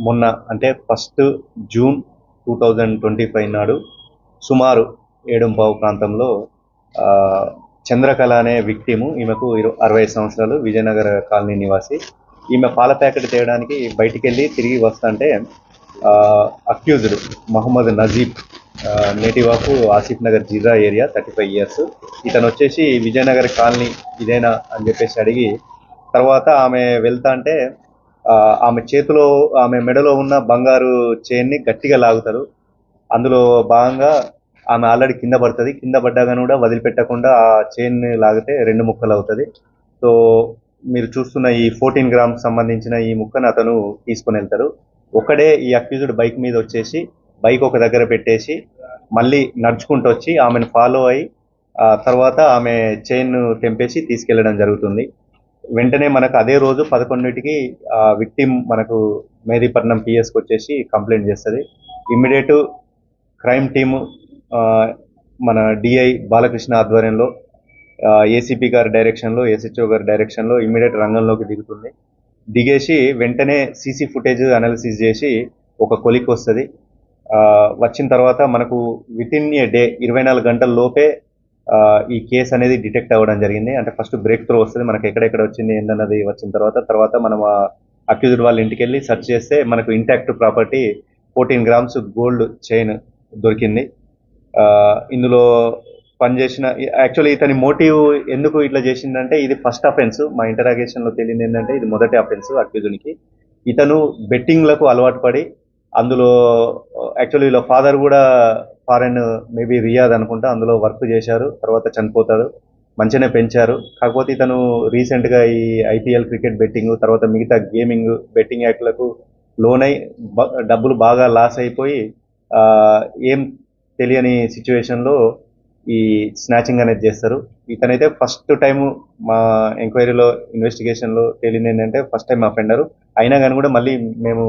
మొన్న అంటే 1 జూన్ 2025 నాడు సుమారు 7:15 ప్రాంతంలో చంద్రకళ అనే విక్టిము, ఈమెకు 65 సంవత్సరాలు, విజయనగర కాలనీ నివాసి. ఈమె పాల ప్యాకెట్ తేయడానికి బయటికి వెళ్ళి తిరిగి వస్తుంటే accused Mohammed Najeeb, native of Asif Nagar Jirra area, 35 years. ఇతను వచ్చేసి విజయనగర్ కాలనీ ఇదేనా అని చెప్పేసి అడిగి, తర్వాత ఆమె వెళ్తా అంటే ఆమె చేతిలో, ఆమె మెడలో ఉన్న బంగారు చైన్ని గట్టిగా లాగుతారు. అందులో భాగంగా ఆమె ఆల్రెడీ కింద పడుతుంది. కింద పడ్డాగాను కూడా వదిలిపెట్టకుండా ఆ చైన్ లాగితే 2 ముక్కలు అవుతుంది. సో మీరు చూస్తున్న ఈ 14 గ్రామ్స్ సంబంధించిన ఈ ముక్కను అతను తీసుకొని వెళ్తారు. ఒకడే ఈ అక్యూజ్డ్ బైక్ మీద వచ్చేసి బైక్ ఒక దగ్గర పెట్టేసి మళ్ళీ నడుచుకుంటూ వచ్చి ఆమెను ఫాలో అయ్యి తర్వాత ఆమె చైన్ తెంపేసి తీసుకెళ్లడం జరుగుతుంది. వెంటనే మనకు అదే రోజు 11కి విక్టిమ్ మనకు మెహదీపట్నం పిఎస్కి వచ్చేసి కంప్లైంట్ చేస్తుంది. ఇమ్మీడియట్ క్రైమ్ టీము మన డిఐ బాలకృష్ణ ఆధ్వర్యంలో, ఏసీపీ గారి డైరెక్షన్లో, ఎస్హెచ్ఓ గారి డైరెక్షన్లో ఇమ్మీడియట్ రంగంలోకి దిగుతుంది. దిగేసి వెంటనే సీసీ ఫుటేజ్ అనాలిసిస్ చేసి ఒక కొలిక్ వస్తుంది. వచ్చిన తర్వాత మనకు వితిన్ ఏ డే 24 గంటల లోపే ఈ కేసు అనేది డిటెక్ట్ అవ్వడం జరిగింది. అంటే ఫస్ట్ బ్రేక్ త్రూ వస్తుంది, మనకు ఎక్కడెక్కడ వచ్చింది ఏందన్నది వచ్చిన తర్వాత మనం అక్యూజ్డ్ వాళ్ళ ఇంటికి వెళ్ళి సెర్చ్ చేస్తే మనకు intact property 14 grams gold chain దొరికింది. ఇందులో పనిచేసిన యాక్చువల్లీ ఇతని మోటివ్ ఎందుకు ఇట్లా చేసిందంటే, ఇది ఫస్ట్ అఫెన్స్. మా ఇంటరాగేషన్లో తెలియదు ఏంటంటే ఇది మొదటి అఫెన్స్ అక్యూజ్డ్కి. ఇతను బెట్టింగ్లకు అలవాటు పడి, అందులో యాక్చువల్లీ వీళ్ళ ఫాదర్ కూడా ఫారెన్, మేబీ రియాద్ అనుకుంటా, అందులో వర్క్ చేశారు, తర్వాత చనిపోతాడు. మంచిగానే పెంచారు. కాకపోతే ఇతను రీసెంట్గా ఈ ఐపీఎల్ క్రికెట్ బెట్టింగ్, తర్వాత మిగతా గేమింగ్ బెట్టింగ్ యాక్ట్లకు లోనై డబ్బులు బాగా లాస్ అయిపోయి ఏం తెలియని సిచ్యువేషన్లో ఈ స్నాచింగ్ అనేది చేస్తారు. ఇతనైతే ఫస్ట్ టైము మా ఎంక్వైరీలో, ఇన్వెస్టిగేషన్లో తేలింది ఏంటంటే ఫస్ట్ టైం అఫెండరు. అయినా కానీ కూడా మళ్ళీ మేము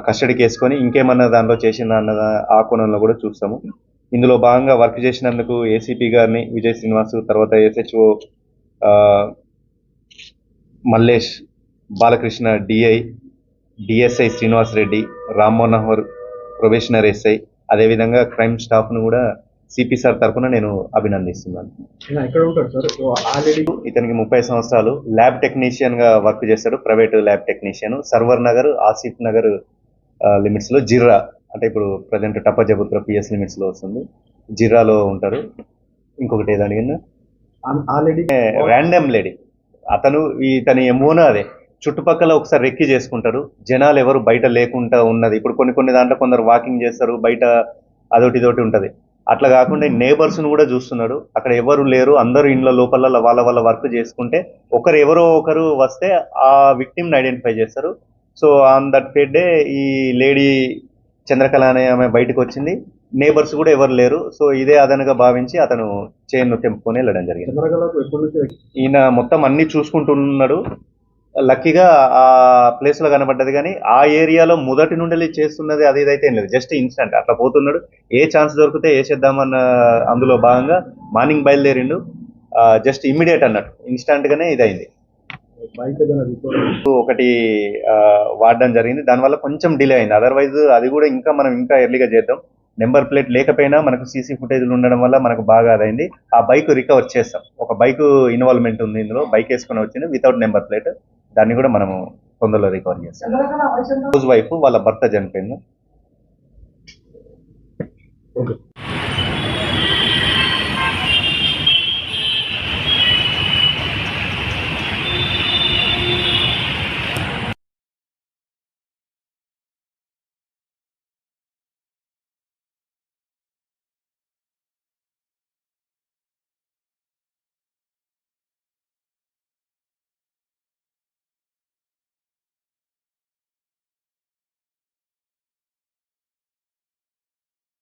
కస్టడీకి వేసుకొని ఇంకేమన్నా దానిలో చేసిన అన్న ఆ కోణంలో కూడా చూస్తాము. ఇందులో భాగంగా వర్క్ చేసినందుకు ఏసీపీ గారిని, విజయ్ శ్రీనివాస్, తర్వాత SHO Mallesh, Balakrishna DI, DSI Srinivas Reddy, Ram Manohar probationer SI, అదేవిధంగా క్రైమ్ స్టాఫ్ను కూడా సిపి సార్ తరఫున నేను అభినందిస్తున్నాను. ఇతనికి 30 సంవత్సరాలు, ల్యాబ్ టెక్నీషియన్గా వర్క్ చేస్తాడు, private lab technician, Sarwar Nagar, Asif Nagar లిమిట్స్లో, జిర్రా అంటే ఇప్పుడు ప్రజెంట్ టప్పజబుత్ర పిఎస్ లిమిట్స్లో వస్తుంది, జిర్రాలో ఉంటారు. ఇంకొకటి ఏది అడిగినా, ర్యాండమ్ లేడీ అతను, ఇతని ఎమోనా అదే చుట్టుపక్కల ఒకసారి రెక్కి చేసుకుంటారు. జనాలు ఎవరు బయట లేకుండా ఉన్నది. ఇప్పుడు కొన్ని దాంట్లో కొందరు వాకింగ్ చేస్తారు, బయట అదొకటి ఇదొకటి ఉంటుంది. అట్లా కాకుండా నేబర్స్ను కూడా చూస్తున్నాడు. అక్కడ ఎవరు లేరు, అందరూ ఇండ్ల లోపల వాళ్ళ వర్క్ చేసుకుంటే ఎవరో ఒకరు వస్తే ఆ విక్టిమ్ని ఐడెంటిఫై చేస్తారు. సో ఆన్ దట్ డే ఈ లేడీ చంద్రకళ అనే ఆమె బయటకు వచ్చింది. నేబర్స్ కూడా ఎవరు లేరు. సో ఇదే అదనగా భావించి అతను చైన్ను తెంపుకొని వెళ్ళడం జరిగింది. ఈయన మొత్తం అన్ని చూసుకుంటున్నాడు. లక్కీగా ఆ ప్లేస్లో కనబడ్డది, కానీ ఆ ఏరియాలో మొదటి నుండి చేస్తున్నది అది ఇదైతే ఏం లేదు. జస్ట్ ఇన్స్టెంట్ అట్లా పోతున్నాడు. ఏ ఛాన్స్ దొరికితే వేసేద్దామన్న అందులో భాగంగా మార్నింగ్ బయలుదేరిండు. జస్ట్ ఇమ్మీడియట్ అన్నట్టు ఇన్స్టెంట్గానే ఇదైంది. ఒకటి వాడడం జరిగింది, దానివల్ల కొంచెం డిలే అయింది. అదర్వైజ్ అది కూడా మనం ఇంకా ఎర్లీగా చేద్దాం. నెంబర్ ప్లేట్ లేకపోయినా మనకు సీసీ ఫుటేజ్లు ఉండడం వల్ల మనకు బాగా అదైంది. ఆ బైక్ రికవర్ చేస్తాం. ఒక బైక్ ఇన్వాల్వ్మెంట్ ఉంది ఇందులో, బైక్ వేసుకొని వచ్చింది వితౌట్ నెంబర్ ప్లేట్. దాన్ని కూడా మనము తొందరలో రికవర్ చేస్తాం. హౌస్ వైఫ్, వాళ్ళ భర్త చనిపోయింది.